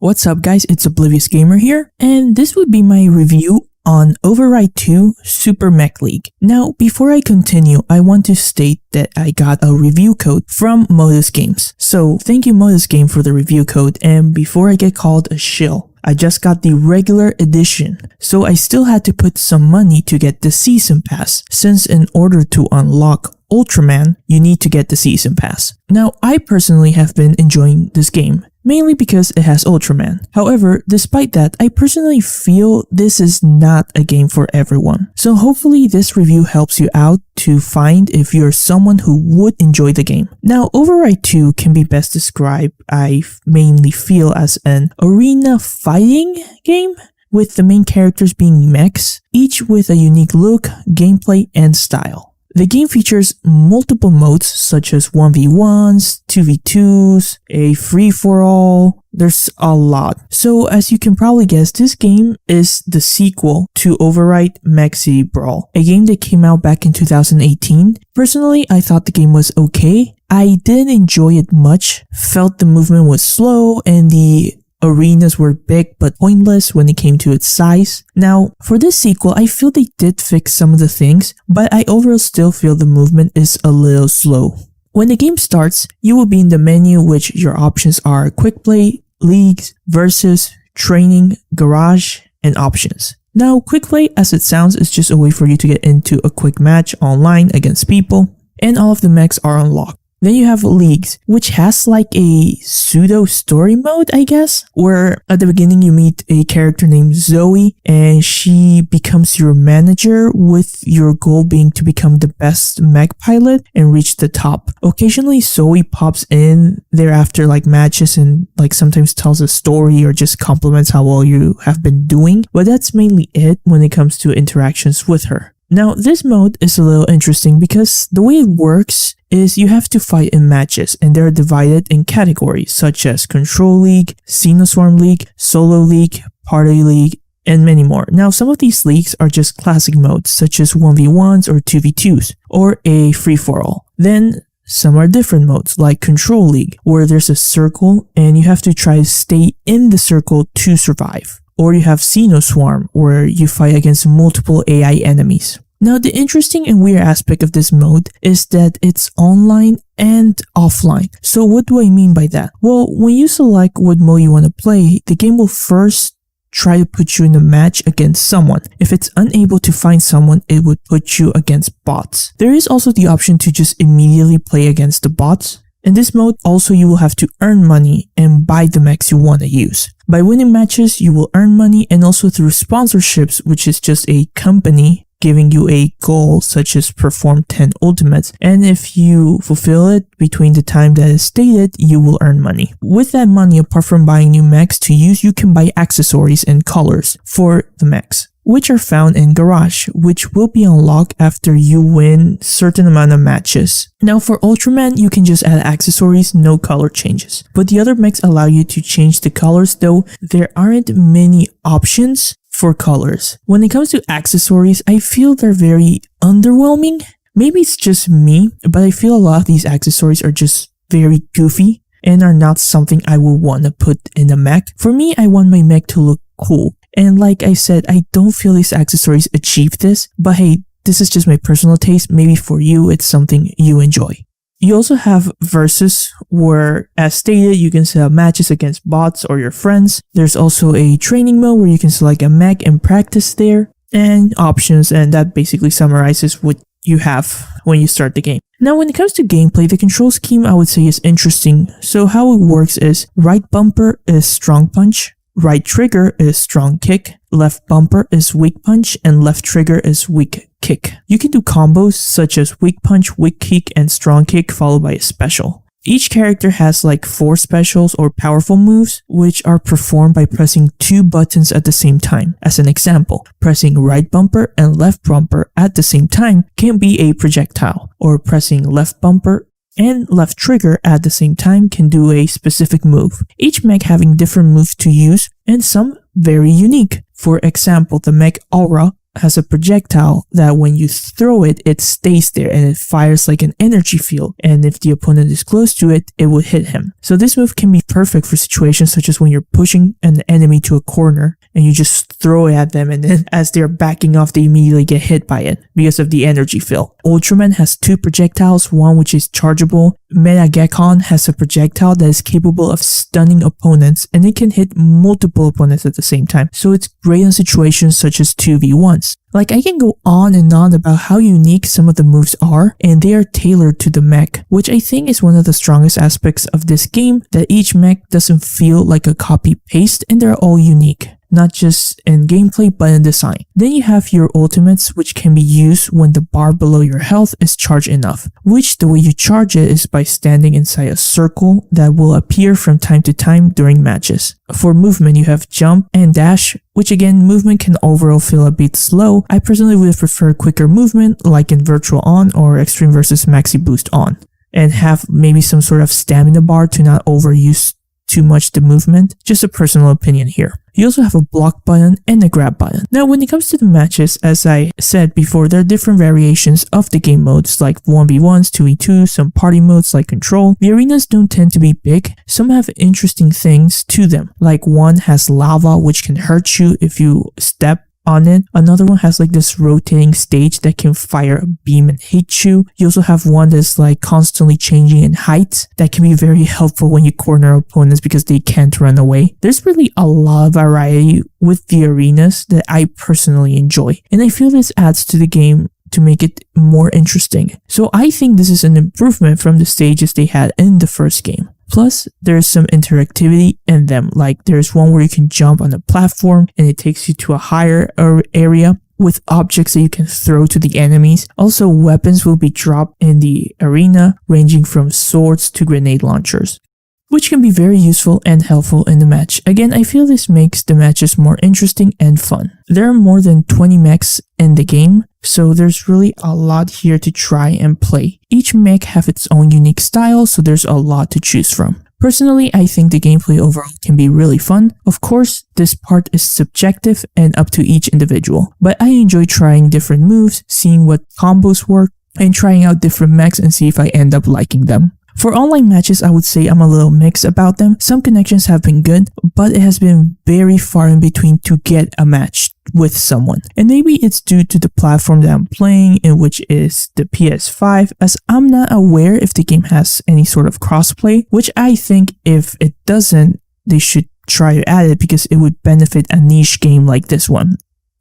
What's up guys, it's Oblivious Gamer here, and this would be my review on Override 2 Super Mech League. Now, before I continue, I want to state that I got a review code from Modus Games. So thank you Modus Game for the review code, and before I get called a shill, I just got the regular edition, so I still had to put some money to get the season pass, since in order to unlock Ultraman, you need to get the season pass. Now, I personally have been enjoying this game, mainly because it has Ultraman. However, despite that, I personally feel this is not a game for everyone. So hopefully this review helps you out to find if you're someone who would enjoy the game. Now, Override 2 can be best described, I mainly feel, as an arena fighting game, with the main characters being mechs, each with a unique look, gameplay, and style. The game features multiple modes such as 1v1s, 2v2s, a free-for-all. There's a lot. So as you can probably guess, this game is the sequel to Override Mech City Brawl, a game that came out back in 2018. Personally, I thought the game was okay. I didn't enjoy it much, felt the movement was slow, and the arenas were big but pointless when it came to its size. Now, for this sequel, I feel they did fix some of the things, but I overall still feel the movement is a little slow. When the game starts, you will be in the menu, which your options are quick play, leagues, versus, training, garage, and options. Now, quick play, as it sounds, is just a way for you to get into a quick match online against people, and all of the mechs are unlocked. Then you have leagues, which has like a pseudo story mode, I guess, where at the beginning you meet a character named Zoe and she becomes your manager, with your goal being to become the best mech pilot and reach the top. Occasionally Zoe pops in thereafter like matches and like sometimes tells a story or just compliments how well you have been doing, but that's mainly it when it comes to interactions with her. Now, this mode is a little interesting because the way it works is you have to fight in matches, and they're divided in categories such as Control League, Xenoswarm League, Solo League, Party League, and many more. Now, some of these leagues are just classic modes such as 1v1s or 2v2s, or a free-for-all. Then some are different modes like Control League, where there's a circle and you have to try to stay in the circle to survive. Or you have Xenoswarm, where you fight against multiple AI enemies. Now, the interesting and weird aspect of this mode is that it's online and offline. So what do I mean by that? Well, when you select what mode you want to play, the game will first try to put you in a match against someone. If it's unable to find someone, it would put you against bots. There is also the option to just immediately play against the bots. In this mode, also you will have to earn money and buy the mechs you want to use. By winning matches, you will earn money, and also through sponsorships, which is just a company giving you a goal such as perform 10 ultimates, and if you fulfill it between the time that is stated, you will earn money. With that money, apart from buying new mechs to use, you can buy accessories and colors for the mechs, which are found in Garage, which will be unlocked after you win certain amount of matches. Now for Ultraman, you can just add accessories, no color changes. But the other mechs allow you to change the colors, though there aren't many options for colors. When it comes to accessories, I feel they're very underwhelming. Maybe it's just me, but I feel a lot of these accessories are just very goofy and are not something I would want to put in a mech. For me, I want my mech to look cool. And like I said, I don't feel these accessories achieve this, but hey, this is just my personal taste. Maybe for you, it's something you enjoy. You also have Versus, where, as stated, you can set up matches against bots or your friends. There's also a training mode where you can select a mech and practice there, and options, and that basically summarizes what you have when you start the game. Now, when it comes to gameplay, the control scheme I would say is interesting. So how it works is right bumper is strong punch, right trigger is strong kick, left bumper is weak punch, and left trigger is weak kick. You can do combos such as weak punch, weak kick, and strong kick followed by a special. Each character has like 4 specials or powerful moves, which are performed by pressing 2 buttons at the same time. As an example, pressing right bumper and left bumper at the same time can be a projectile, or pressing left bumper and left trigger at the same time can do a specific move. Each mech having different moves to use, and some very unique. For example, the mech Aura has a projectile that when you throw it, it stays there and it fires like an energy field. And if the opponent is close to it, it will hit him. So this move can be perfect for situations such as when you're pushing an enemy to a corner and you just throw it at them, and then as they're backing off, they immediately get hit by it because of the energy field. Ultraman has 2 projectiles, one which is chargeable. Baiken has a projectile that is capable of stunning opponents, and it can hit multiple opponents at the same time. So it's great in situations such as 2v1s. Like, I can go on and on about how unique some of the moves are, and they are tailored to the mech, which I think is one of the strongest aspects of this game, that each mech doesn't feel like a copy-paste and they're all unique. Not just in gameplay but in design. Then you have your ultimates, which can be used when the bar below your health is charged enough, which the way you charge it is by standing inside a circle that will appear from time to time during matches. For movement, you have jump and dash, which again, movement can overall feel a bit slow. I personally would prefer quicker movement like in Virtual On or Extreme vs Maxi Boost On, and have maybe some sort of stamina bar to not overuse too much the movement. Just a personal opinion here. You also have a block button and a grab button. Now, when it comes to the matches, as I said before, there are different variations of the game modes like 1v1s, 2v2s, some party modes like Control. The arenas don't tend to be big. Some have interesting things to them. Like one has lava, which can hurt you if you step on it. Another one has like this rotating stage that can fire a beam and hit you. You also have one that's like constantly changing in height that can be very helpful when you corner opponents because they can't run away. There's really a lot of variety with the arenas that I personally enjoy, and I feel this adds to the game to make it more interesting. So I think this is an improvement from the stages they had in the first game. Plus, there's some interactivity in them, like there's one where you can jump on a platform and it takes you to a higher area with objects that you can throw to the enemies. Also, weapons will be dropped in the arena, ranging from swords to grenade launchers, which can be very useful and helpful in the match. Again, I feel this makes the matches more interesting and fun. There are more than 20 mechs in the game, so there's really a lot here to try and play. Each mech have its own unique style, so there's a lot to choose from. Personally, I think the gameplay overall can be really fun. Of course, this part is subjective and up to each individual, but I enjoy trying different moves, seeing what combos work, and trying out different mechs and see if I end up liking them. For online matches, I would say I'm a little mixed about them. Some connections have been good, but it has been very far in between to get a match with someone. And maybe it's due to the platform that I'm playing in, which is the PS5, as I'm not aware if the game has any sort of crossplay, which I think if it doesn't, they should try to add it because it would benefit a niche game like this one.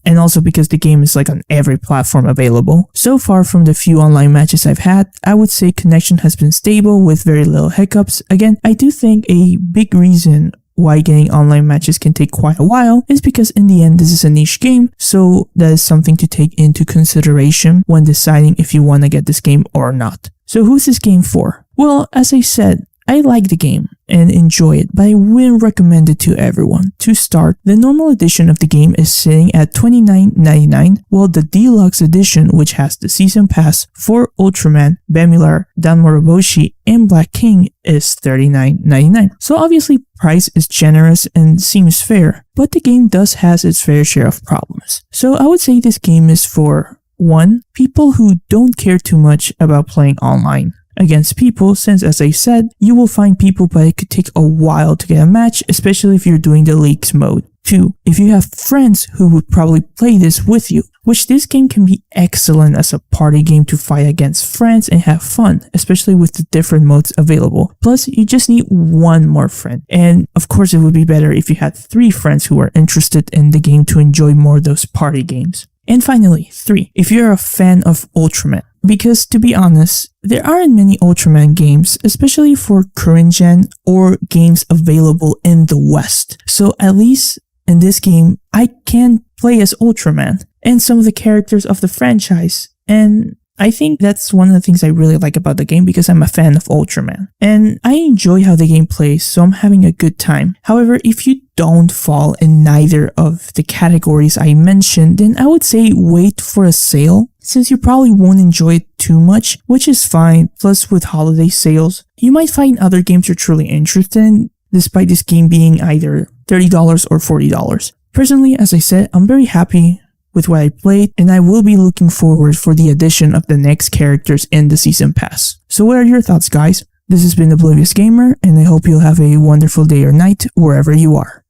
And also because the game is like on every platform available. So far from the few online matches I've had, I would say connection has been stable with very little hiccups. Again, I do think a big reason why getting online matches can take quite a while is because in the end this is a niche game, so that is something to take into consideration when deciding if you want to get this game or not. So who's this game for? Well, as I said, I like the game and enjoy it, but I wouldn't recommend it to everyone. To start, the normal edition of the game is sitting at $29.99, while the deluxe edition, which has the season pass for Ultraman, Bemular, Danmoroboshi, and Black King, is $39.99. So obviously price is generous and seems fair, but the game does has its fair share of problems. So I would say this game is for 1. People who don't care too much about playing online against people, since as I said, you will find people but it could take a while to get a match, especially if you're doing the leagues mode. 2. If you have friends who would probably play this with you, which this game can be excellent as a party game to fight against friends and have fun, especially with the different modes available. Plus, you just need one more friend. And of course, it would be better if you had 3 friends who are interested in the game to enjoy more of those party games. And finally, 3. If you're a fan of Ultraman. Because to be honest, there aren't many Ultraman games, especially for current gen or games available in the West. So at least in this game, I can play as Ultraman and some of the characters of the franchise. And I think that's one of the things I really like about the game because I'm a fan of Ultraman. And I enjoy how the game plays, so I'm having a good time. However, if you don't fall in neither of the categories I mentioned, then I would say wait for a sale, since you probably won't enjoy it too much, which is fine. Plus, with holiday sales, you might find other games you're truly interested in, despite this game being either $30 or $40. Personally, as I said, I'm very happy with what I played, and I will be looking forward for the addition of the next characters in the Season Pass. So what are your thoughts, guys? This has been Oblivious Gamer, and I hope you'll have a wonderful day or night wherever you are.